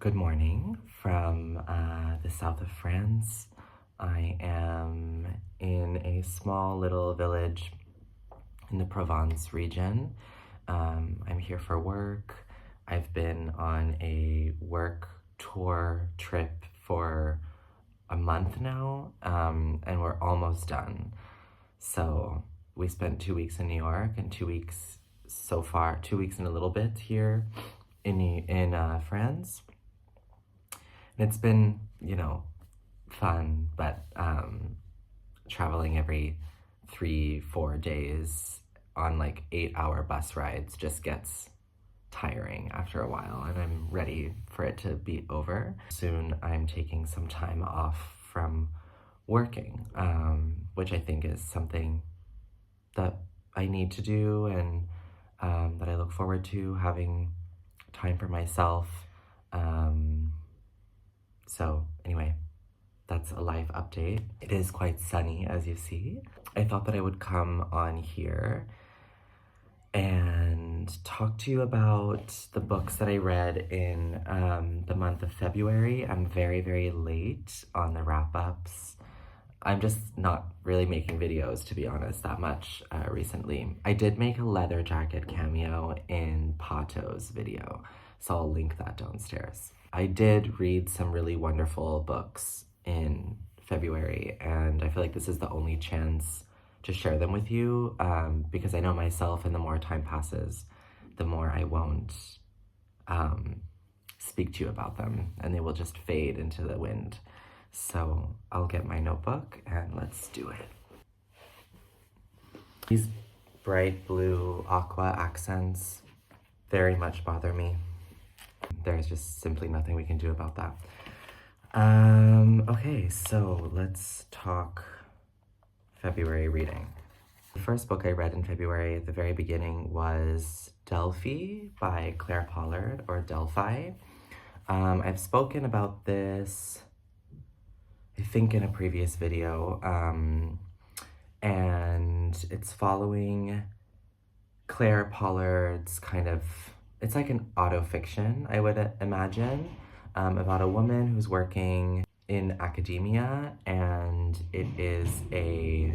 Good morning from the south of France. I am in a small little village in the Provence region. I'm here for work. I've been on a work tour trip for a month now, and we're almost done. So we spent 2 weeks in New York and 2 weeks so far, 2 weeks and a little bit here in France. And it's been, fun, but traveling every 3-4 days on like 8-hour bus rides just gets tiring after a while, and I'm ready for it to be over. Soon I'm taking some time off from working, which I think is something that I need to do, and that I look forward to, having time for myself. So anyway, that's a life update. It is quite sunny, as you see. I thought that I would come on here and talk to you about the books that I read in the month of February. I'm very, very late on the wrap-ups. I'm just not really making videos, to be honest, that much recently. I did make a leather jacket cameo in Pato's video, so I'll link that downstairs. I did read some really wonderful books in February, and I feel like this is the only chance to share them with you, because I know myself, and the more time passes, the more I won't speak to you about them, and they will just fade into the wind. So I'll get my notebook and let's do it. These bright blue aqua accents very much bother me. There's just simply nothing we can do about that. Okay, so let's talk February reading. The first book I read in February at the very beginning was Delphi by Clare Pollard, or Delphi. I've spoken about this, I think, in a previous video, and it's following Clare Pollard's it's like an autofiction, I would imagine, about a woman who's working in academia, and it is a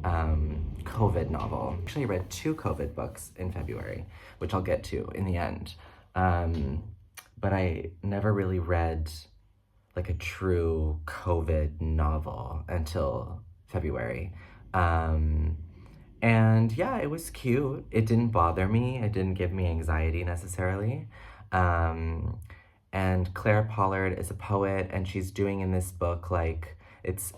COVID novel. Actually, I read 2 COVID books in February, which I'll get to in the end, but I never really read like a true COVID novel until February. And yeah, it was cute. It didn't bother me. It didn't give me anxiety necessarily. And Clare Pollard is a poet, and she's doing in this book, like, it's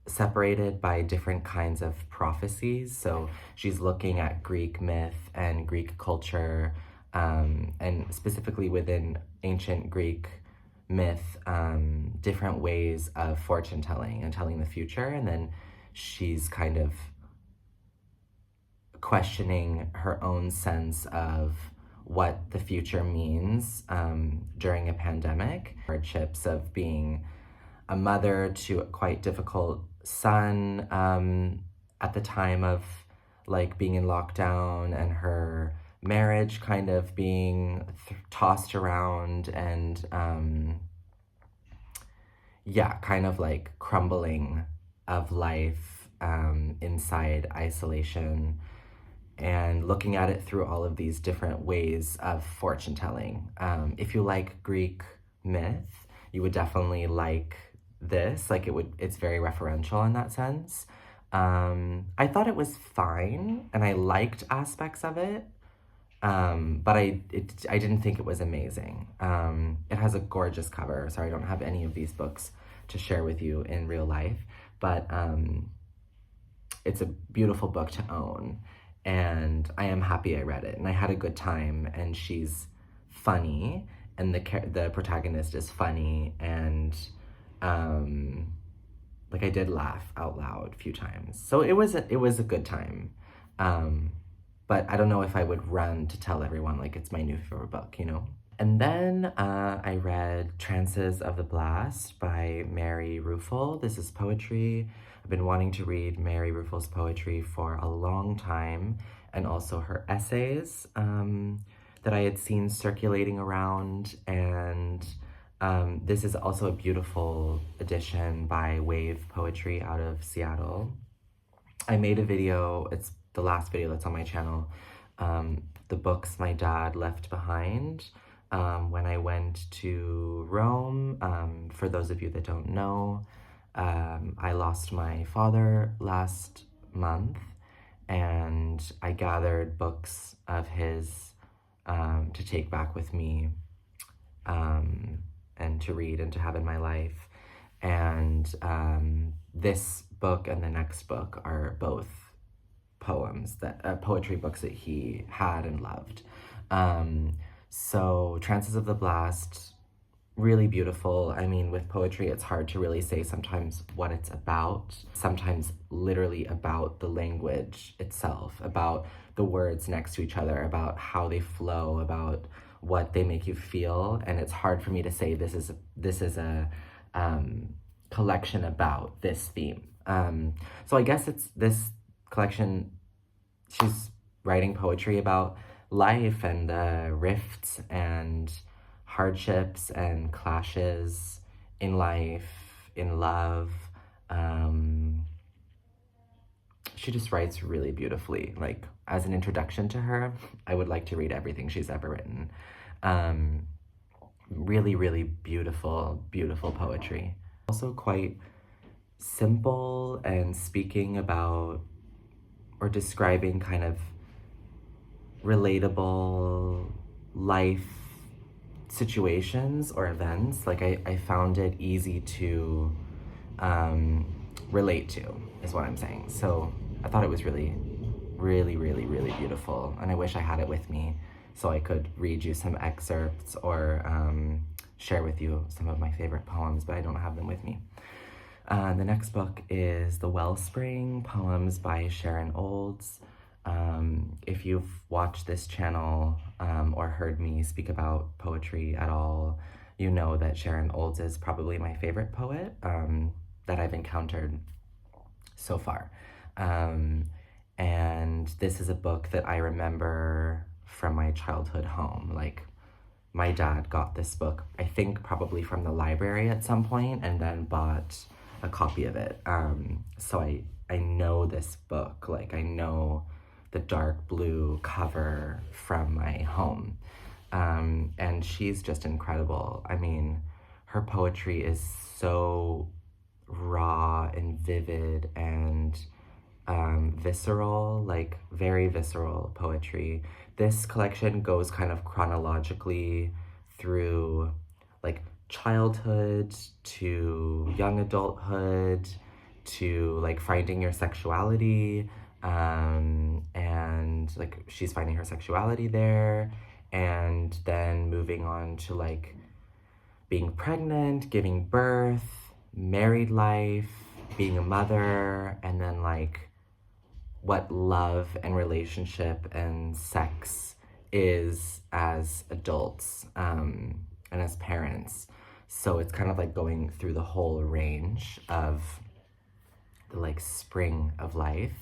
separated by different kinds of prophecies. So she's looking at Greek myth and Greek culture, and specifically within ancient Greek myth, different ways of fortune telling and telling the future. And then she's kind of questioning her own sense of what the future means during a pandemic. Hardships of being a mother to a quite difficult son at the time of like being in lockdown, and her marriage kind of being tossed around, and yeah, kind of like crumbling of life inside isolation, and looking at it through all of these different ways of fortune telling. If you like Greek myth, you would definitely like this. Like, it's very referential in that sense. I thought it was fine, and I liked aspects of it, but I didn't think it was amazing. It has a gorgeous cover. Sorry, I don't have any of these books to share with you in real life, but it's a beautiful book to own, and I am happy I read it, and I had a good time, and she's funny, and the protagonist is funny, and like, I did laugh out loud a few times. So it was a good time. But I don't know if I would run to tell everyone like it's my new favorite book, And then I read Trances of the Blast by Mary Ruefle. This is poetry. I've been wanting to read Mary Ruefle's poetry for a long time, and also her essays that I had seen circulating around, and This is also a beautiful edition by Wave Poetry out of Seattle. I made a video, it's the last video that's on my channel, the books my dad left behind when I went to Rome. For those of you that don't know, I lost my father last month, and I gathered books of his to take back with me and to read and to have in my life. And this book and the next book are both poems that poetry books that he had and loved. So Trances of the Blast, really beautiful. I mean, with poetry, it's hard to really say sometimes what it's about, sometimes literally about the language itself, about the words next to each other, about how they flow, about what they make you feel. And it's hard for me to say this is a collection about this theme. So I guess it's this collection, she's writing poetry about life and the rifts and hardships and clashes in life, in love. She just writes really beautifully. Like, as an introduction to her, I would like to read everything she's ever written. Really, really beautiful, beautiful poetry. Also quite simple and speaking about or describing kind of relatable life situations or events. Like, I found it easy to relate to, is what I'm saying. So I thought it was really, really, really, really beautiful. And I wish I had it with me so I could read you some excerpts or share with you some of my favorite poems, but I don't have them with me. The next book is The Wellspring, poems by Sharon Olds. If you've watched this channel or heard me speak about poetry at all, you know that Sharon Olds is probably my favorite poet that I've encountered so far. And this is a book that I remember from my childhood home. Like, my dad got this book, I think probably from the library at some point, and then bought a copy of it. So I know this book, like I know the dark blue cover from my home. And she's just incredible. I mean, her poetry is so raw and vivid and visceral, like very visceral poetry. This collection goes kind of chronologically through like childhood to young adulthood to like finding your sexuality, and like she's finding her sexuality there, and then moving on to like being pregnant, giving birth, married life, being a mother, and then like what love and relationship and sex is as adults and as parents. So it's kind of like going through the whole range of the like spring of life,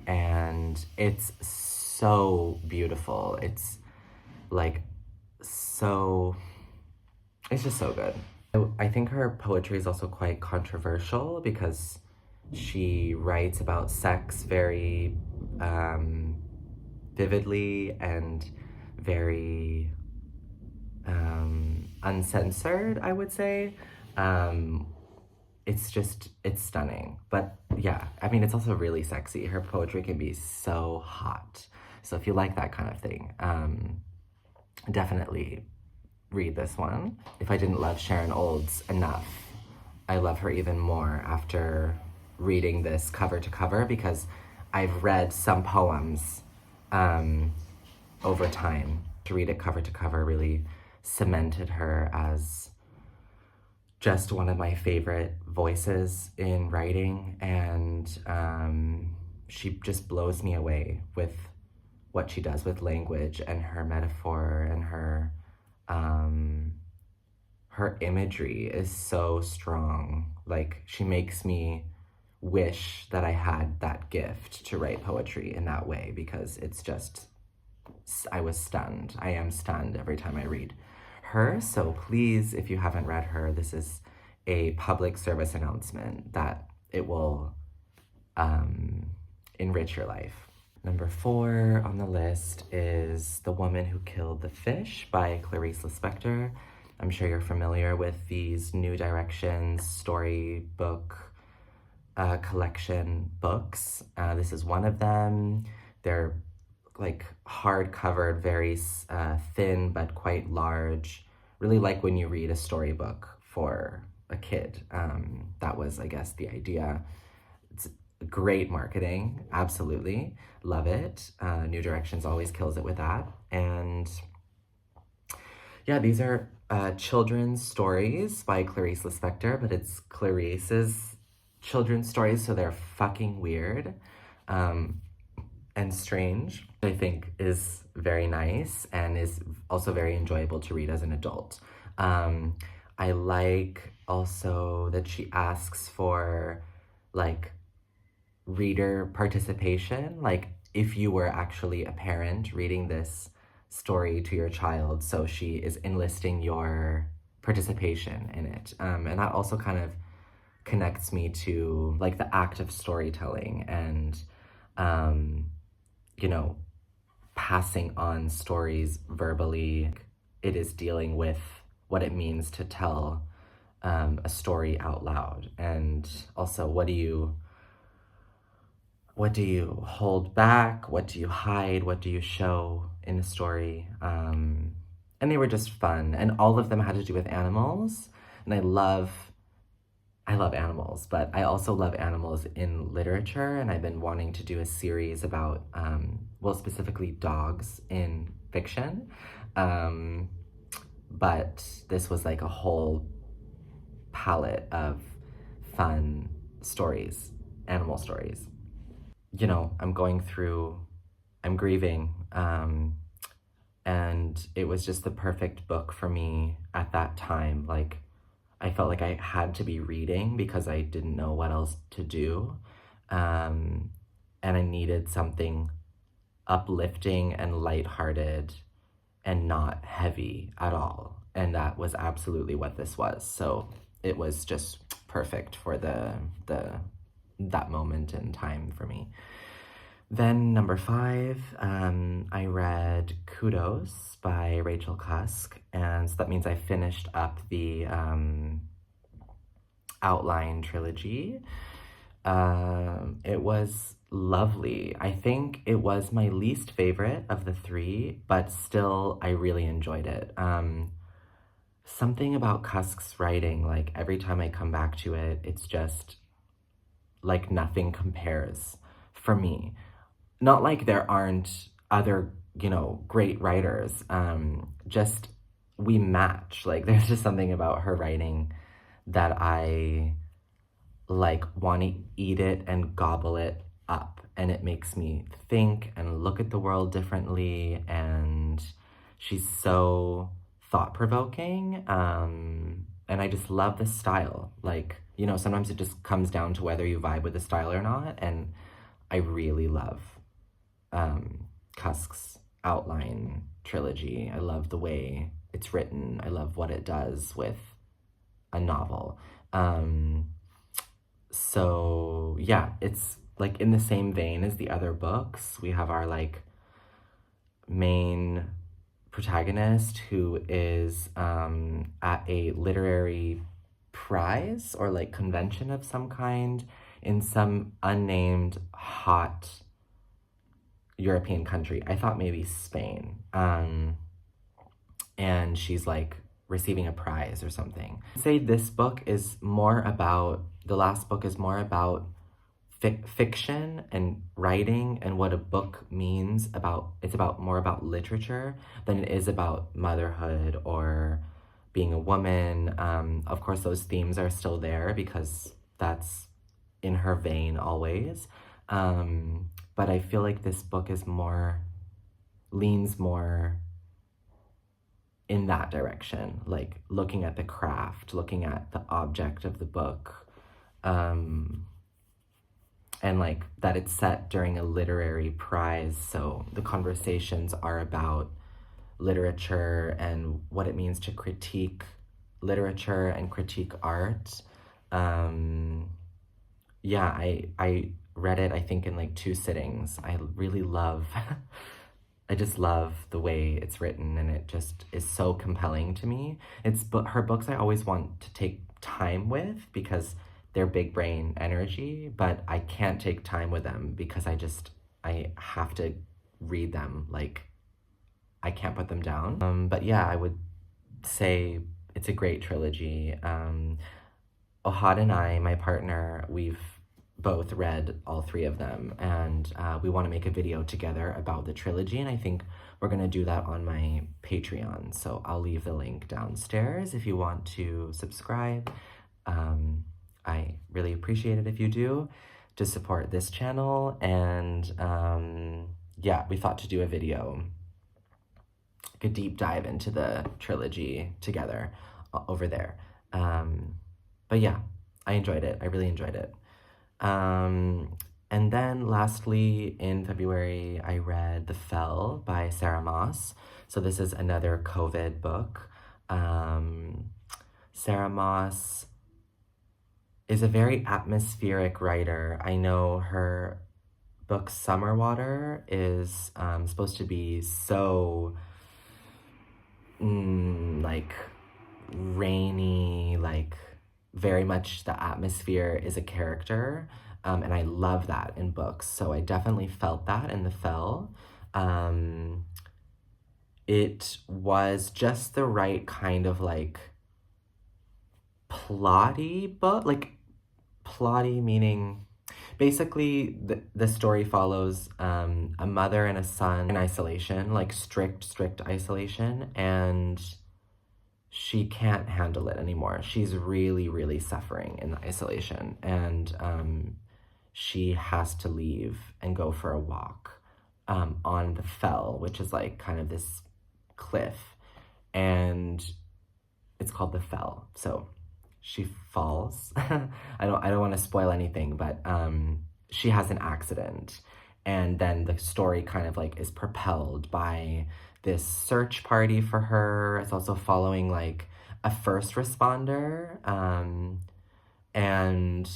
and it's so beautiful. It's like so, it's just so good. I think her poetry is also quite controversial because she writes about sex very vividly and very uncensored, I would say. It's stunning. But yeah, I mean, it's also really sexy. Her poetry can be so hot. So if you like that kind of thing, definitely read this one. If I didn't love Sharon Olds enough, I love her even more after reading this cover to cover, because I've read some poems over time. To read it cover to cover really cemented her as just one of my favorite voices in writing, and she just blows me away with what she does with language and her metaphor, and her imagery is so strong. Like, she makes me wish that I had that gift to write poetry in that way, because it's just, I was stunned. I am stunned every time I read her. So please, if you haven't read her, this is a public service announcement that it will enrich your life. Number 4 on the list is The Woman Who Killed the Fish by Clarice Lispector. I'm sure you're familiar with these New Directions storybook collection books. This is one of them. They're like hard-covered, very thin but quite large. Really like when you read a storybook for a kid. That was, I guess, the idea. It's great marketing, absolutely. Love it. New Directions always kills it with that. And yeah, these are children's stories by Clarice Lispector, but it's Clarice's children's stories, so they're fucking weird and strange. I think is very nice and is also very enjoyable to read as an adult. I like also that she asks for like reader participation, like if you were actually a parent reading this story to your child, so she is enlisting your participation in it. And that also kind of connects me to like the act of storytelling and you know, passing on stories verbally. It is dealing with what it means to tell a story out loud, and also what do you hold back, what do you hide, what do you show in a story. And they were just fun, and all of them had to do with animals, and I love animals, but I also love animals in literature, and I've been wanting to do a series about, well, specifically dogs in fiction. But this was like a whole palette of fun stories, animal stories. You know, I'm grieving, and it was just the perfect book for me at that time. Like, I felt like I had to be reading because I didn't know what else to do. And I needed something uplifting and lighthearted and not heavy at all. And that was absolutely what this was. So it was just perfect for that moment in time for me. Then number 5, I read Kudos by Rachel Cusk, and so that means I finished up the Outline trilogy. It was lovely. I think it was my least favorite of the 3, but still I really enjoyed it. Something about Cusk's writing, like every time I come back to it, it's just like nothing compares for me. Not like there aren't other, you know, great writers, just we match. Like there's just something about her writing that I like want to eat it and gobble it up, and it makes me think and look at the world differently, and she's so thought-provoking, and I just love the style. Like, you know, sometimes it just comes down to whether you vibe with the style or not, and I really love Cusk's Outline trilogy. I love the way it's written. I love what it does with a novel. So yeah, it's like in the same vein as the other books. We have our like main protagonist who is at a literary prize or like convention of some kind in some unnamed hot European country. I thought maybe Spain. And she's like receiving a prize or something. I'd say this book is more about, the last book is more about fiction and writing and what a book means about, it's about more about literature than it is about motherhood or being a woman. Of course, those themes are still there because that's in her vein always. But I feel like this book is leans more in that direction, like looking at the craft, looking at the object of the book, and like that it's set during a literary prize, so the conversations are about literature and what it means to critique literature and critique art. Yeah, I read it, I think, in like 2 sittings. I really love, I just love the way it's written, and it just is so compelling to me. Her books I always want to take time with because they're big brain energy, but I can't take time with them because I have to read them. Like, I can't put them down. But yeah, I would say it's a great trilogy. Ohad and I, my partner, we've both read all 3 of them, and we want to make a video together about the trilogy, and I think we're going to do that on my Patreon, so I'll leave the link downstairs if you want to subscribe. I really appreciate it if you do, to support this channel, and yeah, we thought to do a video, like a deep dive into the trilogy together over there. But yeah, I enjoyed it. I really enjoyed it. And then lastly, in February, I read The Fell by Sarah Moss. So this is another COVID book. Sarah Moss is a very atmospheric writer. I know her book Summer Water is supposed to be so like rainy, like very much the atmosphere is a character, and I love that in books, so I definitely felt that in The Fell. It was just the right kind of like plotty book, like plotty meaning basically the story follows a mother and a son in isolation, like strict isolation, and she can't handle it anymore. She's really, really suffering in the isolation, and she has to leave and go for a walk on the Fell, which is like kind of this cliff, and it's called the Fell. So she falls. I don't want to spoil anything, but she has an accident, and then the story kind of like is propelled by this search party for her. It's also following like a first responder, and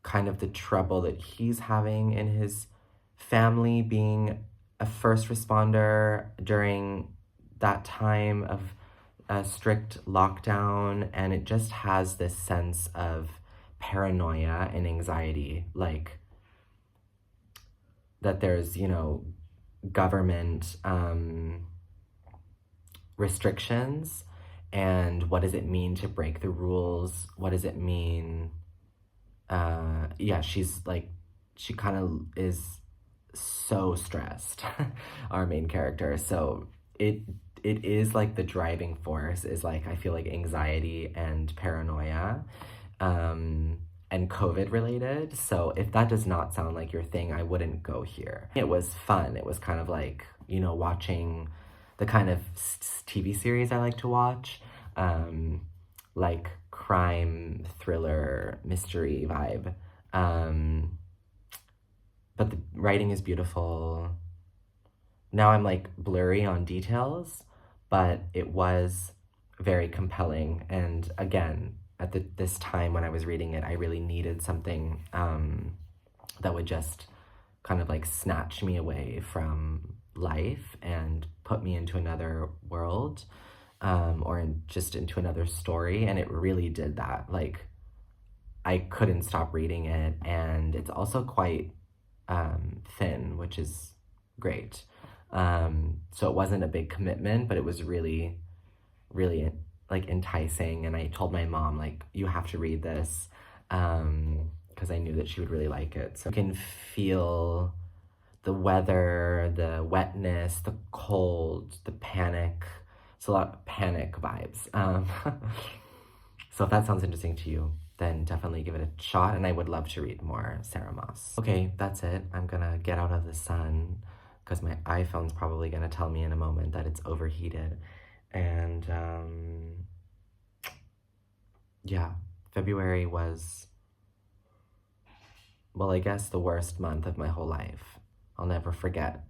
kind of the trouble that he's having in his family being a first responder during that time of a strict lockdown. And it just has this sense of paranoia and anxiety, like that there's, you know, government restrictions, and what does it mean to break the rules? What does it mean? Yeah, she's like, she kind of is so stressed, our main character. So it is like the driving force is like, I feel like anxiety and paranoia, and COVID related. So if that does not sound like your thing, I wouldn't go here. It was fun. It was kind of like, you know, watching the kind of TV series I like to watch, like crime, thriller, mystery vibe. But the writing is beautiful. Now I'm like blurry on details, but it was very compelling. And again, at this time when I was reading it, I really needed something that would just kind of like snatch me away from life and put me into another world, or just into another story. And it really did that. Like, I couldn't stop reading it, and it's also quite thin, which is great. So it wasn't a big commitment, but it was really, really like enticing. And I told my mom, like, you have to read this, because I knew that she would really like it. So you can feel the weather, the wetness, the cold, the panic. It's a lot of panic vibes. So if that sounds interesting to you, then definitely give it a shot, and I would love to read more Sarah Moss. Okay, that's it. I'm gonna get out of the sun because my iPhone's probably gonna tell me in a moment that it's overheated. And yeah, February was, well, I guess the worst month of my whole life. I'll never forget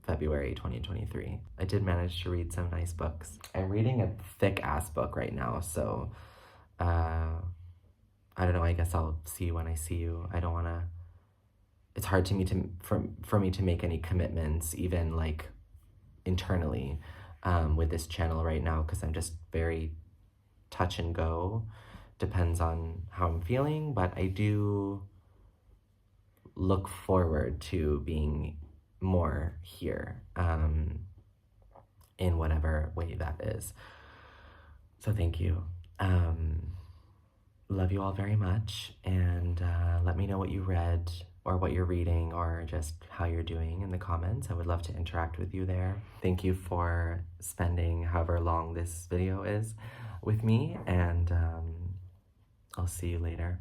February 2023. I did manage to read some nice books. I'm reading a thick-ass book right now, so I don't know, I guess I'll see you when I see you. I don't want to... It's hard for me to make any commitments, even like internally, with this channel right now, because I'm just very touch and go. Depends on how I'm feeling, but I do look forward to being more here, in whatever way that is. So thank you. Love you all very much, and let me know what you read or what you're reading or just how you're doing in the comments. I would love to interact with you there. Thank you for spending however long this video is with me, and I'll see you later.